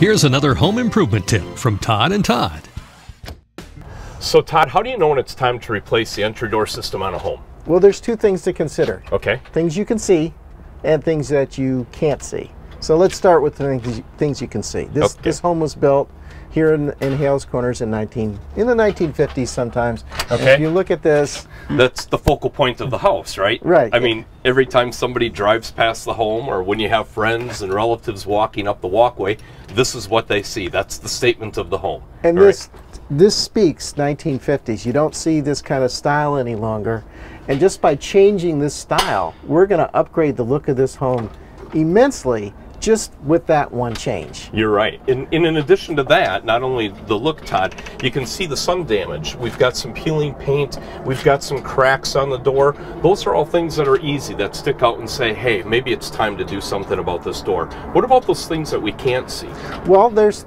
Here's another home improvement tip from Tod and Todd. So Todd, how do you know when it's time to replace the entry door system on a home? Well, there's two things to consider. Okay. Things you can see and things that you can't see. So let's start with the things you can see. This home was built here in Hales Corners in the 1950s sometimes. Okay. And if you look at this, that's the focal point of the house, right? Right. I mean, every time somebody drives past the home, or when you have friends and relatives walking up the walkway, this is what they see. That's the statement of the home. And right? this speaks 1950s. You don't see this kind of style any longer. And just by changing this style, we're going to upgrade the look of this home immensely just with that one change. You're right. In addition to that, not only the look, Todd, you can see the sun damage. We've got some peeling paint. We've got some cracks on the door. Those are all things that are easy, that stick out and say, hey, maybe it's time to do something about this door. What about those things that we can't see? Well, there's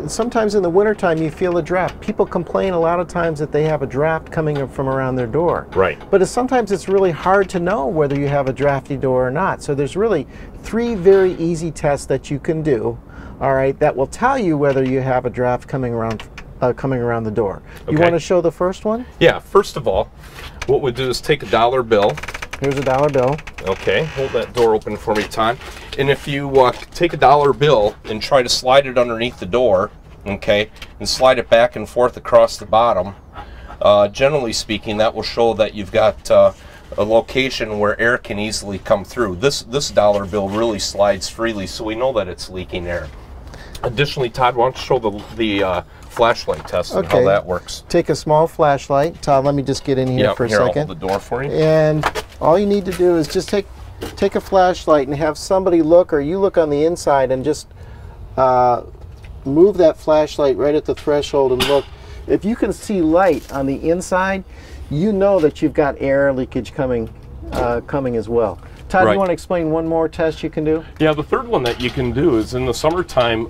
sometimes in the wintertime you feel a draft. People complain a lot of times that they have a draft coming from around their door. Right. But sometimes it's really hard to know whether you have a drafty door or not. So there's really 3 very easy tests that you can do, all right, that will tell you whether you have a draft coming around the door. You want to show the first one? Yeah, first of all, what we do is take a dollar bill. Here's a dollar bill. Okay, hold that door open for me, Todd. And if you take a dollar bill and try to slide it underneath the door, okay, and slide it back and forth across the bottom, generally speaking, that will show that you've got a location where air can easily come through. This dollar bill really slides freely, so we know that it's leaking air. Additionally, Todd, why don't you show the flashlight test and how that works? Take a small flashlight. Todd, let me just get in here for a second. I'll hold the door for you. And all you need to do is just take a flashlight and have somebody look, or you look on the inside and just move that flashlight right at the threshold and look. If you can see light on the inside, you know that you've got air leakage coming as well. Todd, you want to explain one more test you can do? Yeah, the third one that you can do is in the summertime,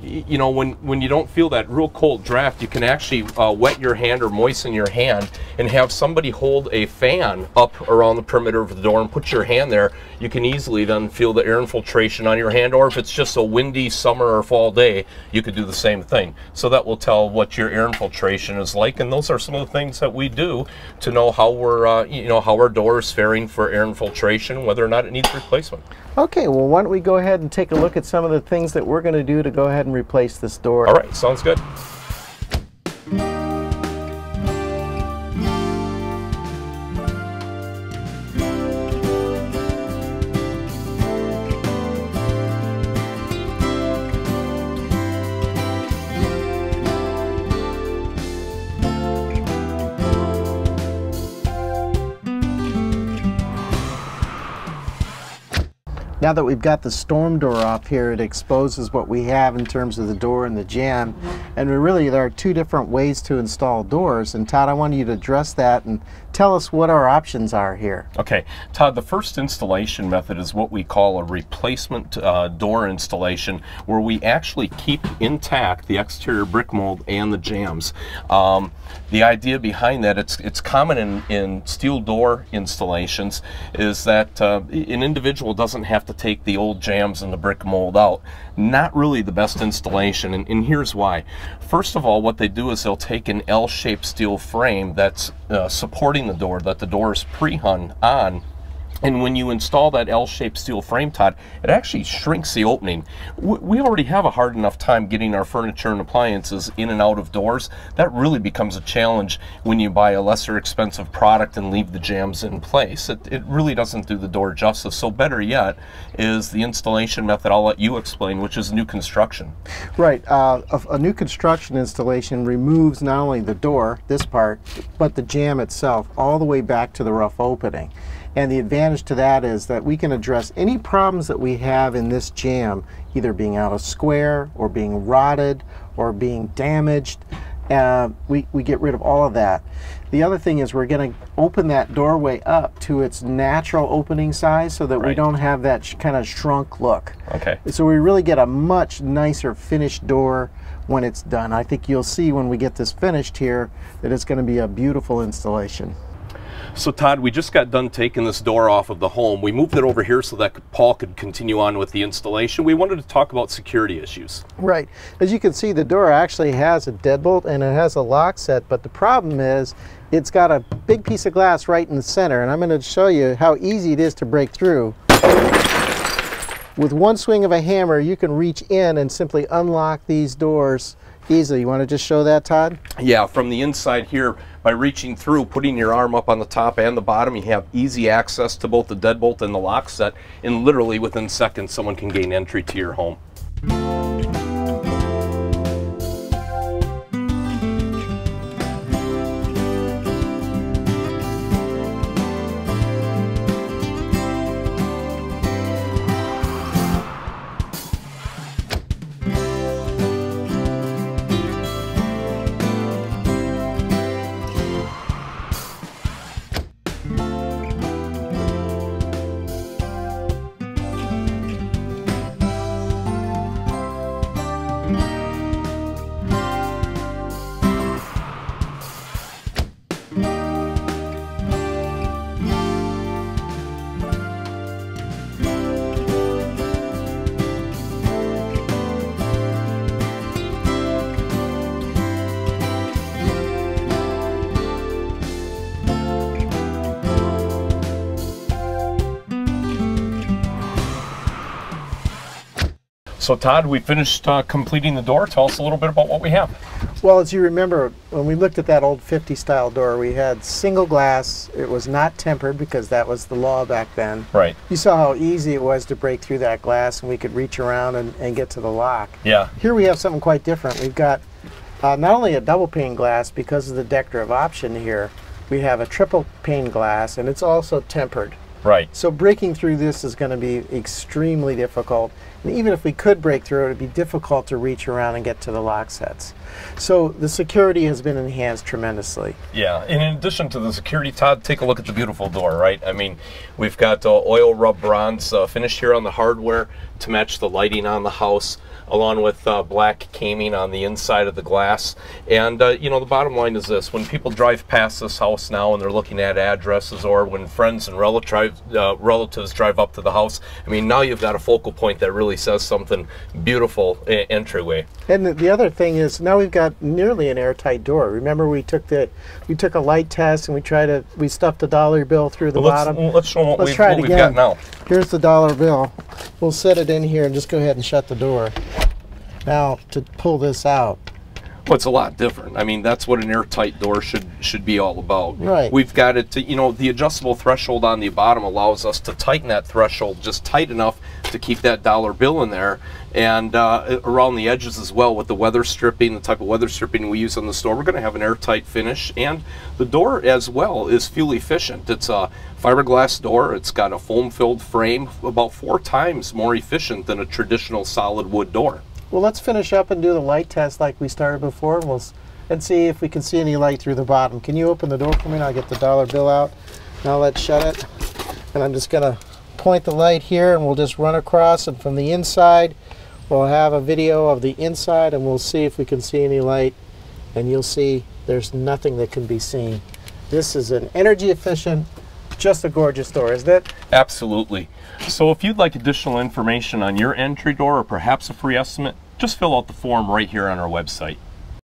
you know, when you don't feel that real cold draft, you can actually wet your hand or moisten your hand and have somebody hold a fan up around the perimeter of the door and put your hand there. You can easily then feel the air infiltration on your hand, or if it's just a windy summer or fall day, you could do the same thing. So that will tell what your air infiltration is like, and those are some of the things that we do to know how we're, you know, how our door is faring for air infiltration, whether or not it needs replacement. Okay, well, why don't we go ahead and take a look at some of the things that we're going to do to go ahead and replace this door. All right, sounds good. Now that we've got the storm door off here, it exposes what we have in terms of the door and the jamb. And really, there are 2 different ways to install doors. And Todd, I want you to address that and tell us what our options are here. Okay, Todd, the first installation method is what we call a replacement door installation, where we actually keep intact the exterior brick mold and the jambs. The idea behind that, it's common in steel door installations, is that an individual doesn't have to take the old jambs and the brick mold out. Not really the best installation, and here's why. First of all, what they do is they'll take an L-shaped steel frame that's supporting the door, that the door is pre-hung on. And when you install that L-shaped steel frame, Todd, it actually shrinks the opening. We already have a hard enough time getting our furniture and appliances in and out of doors. That really becomes a challenge when you buy a lesser expensive product and leave the jambs in place. It really doesn't do the door justice. So better yet is the installation method I'll let you explain, which is new construction. Right. A new construction installation removes not only the door, this part, but the jamb itself all the way back to the rough opening. And the advantage to that is that we can address any problems that we have in this jamb, either being out of square or being rotted or being damaged. We get rid of all of that. The other thing is we're going to open that doorway up to its natural opening size so that we don't have that kind of shrunk look. Okay. So we really get a much nicer finished door when it's done. I think you'll see when we get this finished here that it's going to be a beautiful installation. So Todd, we just got done taking this door off of the home. We moved it over here so that Paul could continue on with the installation. We wanted to talk about security issues. Right. As you can see, the door actually has a deadbolt and it has a lock set, but the problem is it's got a big piece of glass right in the center, and I'm going to show you how easy it is to break through. With one swing of a hammer, you can reach in and simply unlock these doors easily. You want to just show that, Todd? Yeah, from the inside here, by reaching through, putting your arm up on the top and the bottom, you have easy access to both the deadbolt and the lock set, and literally within seconds someone can gain entry to your home. So Todd, we finished completing the door. Tell us a little bit about what we have. Well, as you remember, when we looked at that old 50 style door, we had single glass. It was not tempered because that was the law back then. Right. You saw how easy it was to break through that glass, and we could reach around and get to the lock. Yeah. Here we have something quite different. We've got not only a double pane glass because of the decorative option here, we have a triple pane glass, and it's also tempered. Right. So breaking through this is going to be extremely difficult. And even if we could break through it, it'd be difficult to reach around and get to the lock sets. So the security has been enhanced tremendously. Yeah, and in addition to the security, Todd, take a look at the beautiful door, right? I mean, we've got oil rub bronze finish here on the hardware to match the lighting on the house, along with black caming on the inside of the glass. And you know, the bottom line is this: when people drive past this house now and they're looking at addresses, or when friends and relatives drive up to the house, I mean, now you've got a focal point that really says something beautiful entryway. And the other thing is, now we've got nearly an airtight door. Remember, we took a light test and we stuffed a dollar bill through the bottom. Let's show them what we've got now. Here's the dollar bill. We'll set it in here and just go ahead and shut the door. Now, to pull this out. Well, it's a lot different. I mean, that's what an airtight door should be all about. Right. We've got it to, you know, the adjustable threshold on the bottom allows us to tighten that threshold just tight enough to keep that dollar bill in there, and around the edges as well with the weather stripping, the type of weather stripping we use on the store. We're going to have an airtight finish, and the door as well is fuel efficient. It's a fiberglass door. It's got a foam-filled frame, about 4 times more efficient than a traditional solid wood door. Well, let's finish up and do the light test like we started before, and see if we can see any light through the bottom. Can you open the door for me? And I'll get the dollar bill out. Now let's shut it. And I'm just going to point the light here, and we'll just run across, and from the inside we'll have a video of the inside, and we'll see if we can see any light, and you'll see there's nothing that can be seen. This is an energy efficient, just a gorgeous door, isn't it? Absolutely. So if you'd like additional information on your entry door, or perhaps a free estimate, just fill out the form right here on our website.